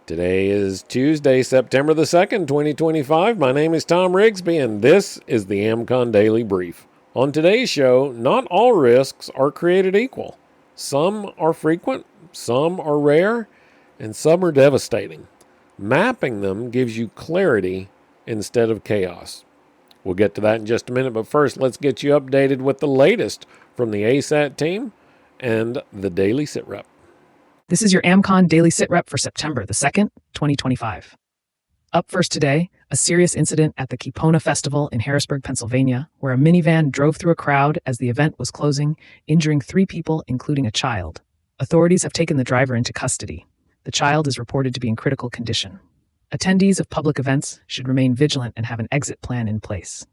Today is Tuesday, September the 2nd, 2025. My name is Thom Rigsby, and this is the AmCon Daily Brief. On today's show, not all risks are created equal. Some are frequent, some are rare, and some are devastating. Mapping them gives you clarity instead of chaos. We'll get to that in just a minute, but first, let's get you updated with the latest from the ASAT team and the Daily Sit Rep. This is your AmCon Daily Sit Rep for September the 2nd, 2025. Up first today, a serious incident at the Kipona Festival in Harrisburg, Pennsylvania, where a minivan drove through a crowd as the event was closing, injuring 3 people, including a child. Authorities have taken the driver into custody. The child is reported to be in critical condition. Attendees of public events should remain vigilant and have an exit plan in place.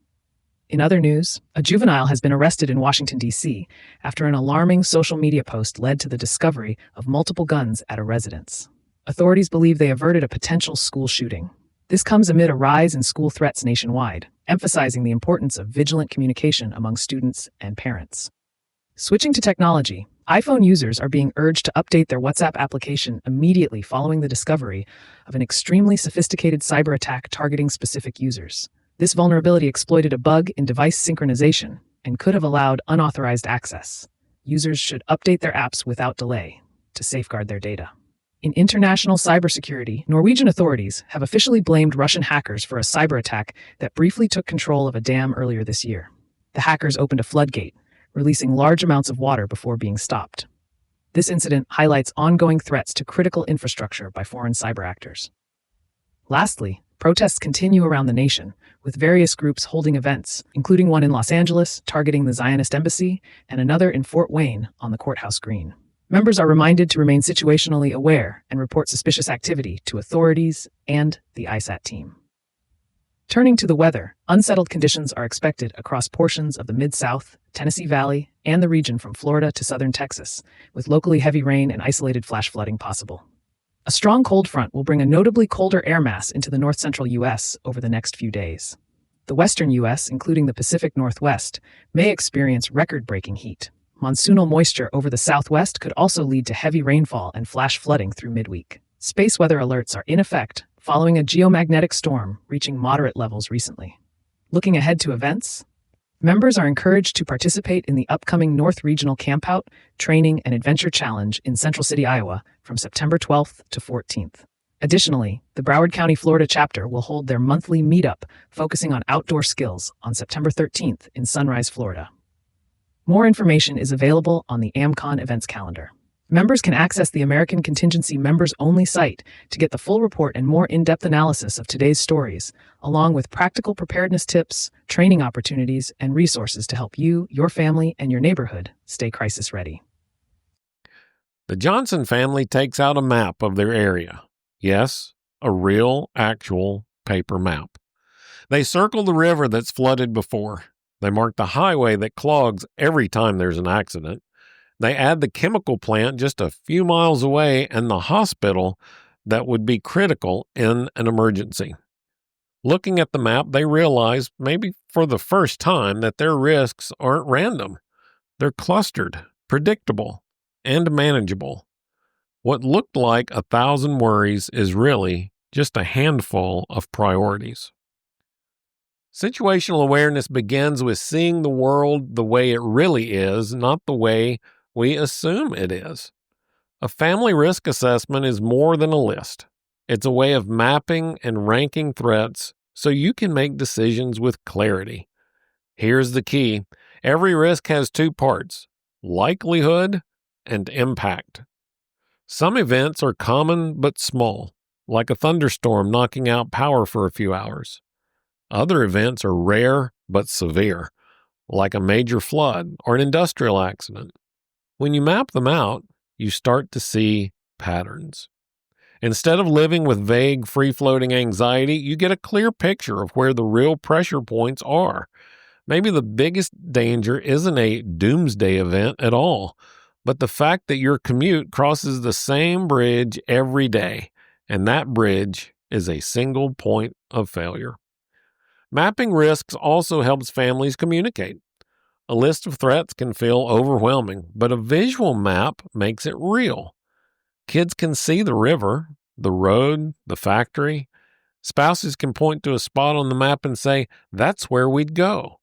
In other news, a juvenile has been arrested in Washington, D.C. after an alarming social media post led to the discovery of multiple guns at a residence. Authorities believe they averted a potential school shooting. This comes amid a rise in school threats nationwide, emphasizing the importance of vigilant communication among students and parents. Switching to technology, iPhone users are being urged to update their WhatsApp application immediately following the discovery of an extremely sophisticated cyber attack targeting specific users. This vulnerability exploited a bug in device synchronization and could have allowed unauthorized access. Users should update their apps without delay to safeguard their data. In international cybersecurity, Norwegian authorities have officially blamed Russian hackers for a cyber attack that briefly took control of a dam earlier this year. The hackers opened a floodgate, releasing large amounts of water before being stopped. This incident highlights ongoing threats to critical infrastructure by foreign cyber actors. Lastly, protests continue around the nation, with various groups holding events, including one in Los Angeles targeting the Zionist embassy and another in Fort Wayne on the courthouse green. Members are reminded to remain situationally aware and report suspicious activity to authorities and the ASAT team. Turning to the weather, unsettled conditions are expected across portions of the Mid-South, Tennessee Valley, and the region from Florida to southern Texas, with locally heavy rain and isolated flash flooding possible. A strong cold front will bring a notably colder air mass into the north-central U.S. over the next few days. The western U.S., including the Pacific Northwest, may experience record-breaking heat. Monsoonal moisture over the southwest could also lead to heavy rainfall and flash flooding through midweek. Space weather alerts are in effect following a geomagnetic storm reaching moderate levels recently. Looking ahead to events, members are encouraged to participate in the upcoming North Regional Campout, Training, and Adventure Challenge in Central City, Iowa, from September 12th to 14th. Additionally, the Broward County, Florida chapter will hold their monthly meetup focusing on outdoor skills on September 13th in Sunrise, Florida. More information is available on the AmCon events calendar. Members can access the American Contingency Members-Only site to get the full report and more in-depth analysis of today's stories, along with practical preparedness tips, training opportunities, and resources to help you, your family, and your neighborhood stay crisis ready. The Johnson family takes out a map of their area. Yes, a real, actual paper map. They circle the river that's flooded before. They mark the highway that clogs every time there's an accident. They add the chemical plant just a few miles away and the hospital that would be critical in an emergency. Looking at the map, they realize, maybe for the first time, that their risks aren't random. They're clustered, predictable, and manageable. What looked like 1,000 worries is really just a handful of priorities. Situational awareness begins with seeing the world the way it really is, not the way we assume it is. A family risk assessment is more than a list. It's a way of mapping and ranking threats so you can make decisions with clarity. Here's the key. Every risk has 2 parts, likelihood and impact. Some events are common but small, like a thunderstorm knocking out power for a few hours. Other events are rare but severe, like a major flood or an industrial accident. When you map them out, you start to see patterns. Instead of living with vague, free-floating anxiety, you get a clear picture of where the real pressure points are. Maybe the biggest danger isn't a doomsday event at all, but the fact that your commute crosses the same bridge every day, and that bridge is a single point of failure. Mapping risks also helps families communicate. A list of threats can feel overwhelming, but a visual map makes it real. Kids can see the river, the road, the factory. Spouses can point to a spot on the map and say, that's where we'd go.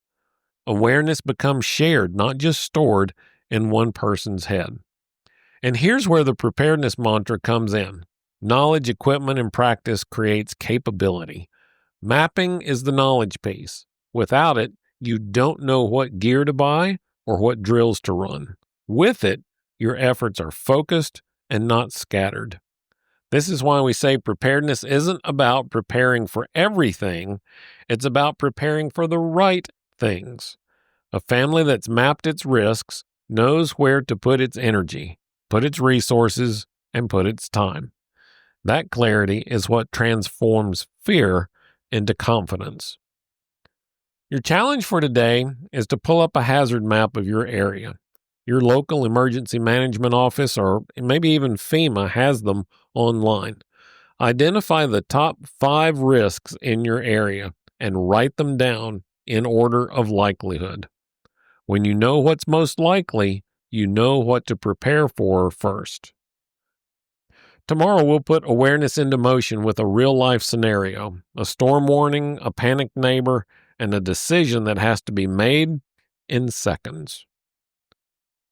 Awareness becomes shared, not just stored in one person's head. And here's where the preparedness mantra comes in. Knowledge, equipment, and practice creates capability. Mapping is the knowledge piece. Without it, you don't know what gear to buy or what drills to run. With it, your efforts are focused and not scattered. This is why we say preparedness isn't about preparing for everything. It's about preparing for the right things. A family that's mapped its risks knows where to put its energy, put its resources, and put its time. That clarity is what transforms fear into confidence. Your challenge for today is to pull up a hazard map of your area. Your local emergency management office, or maybe even FEMA, has them online. Identify the top 5 risks in your area and write them down in order of likelihood. When you know what's most likely, you know what to prepare for first. Tomorrow, we'll put awareness into motion with a real-life scenario, a storm warning, a panicked neighbor, and a decision that has to be made in seconds.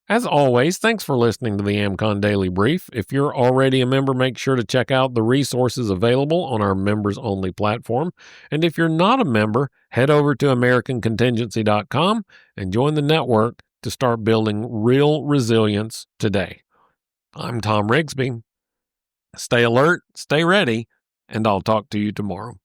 As always, thanks for listening to the AmCon Daily Brief. If you're already a member, make sure to check out the resources available on our members-only platform. And if you're not a member, head over to AmericanContingency.com and join the network to start building real resilience today. I'm Thom Rigsby. Stay alert, stay ready, and I'll talk to you tomorrow.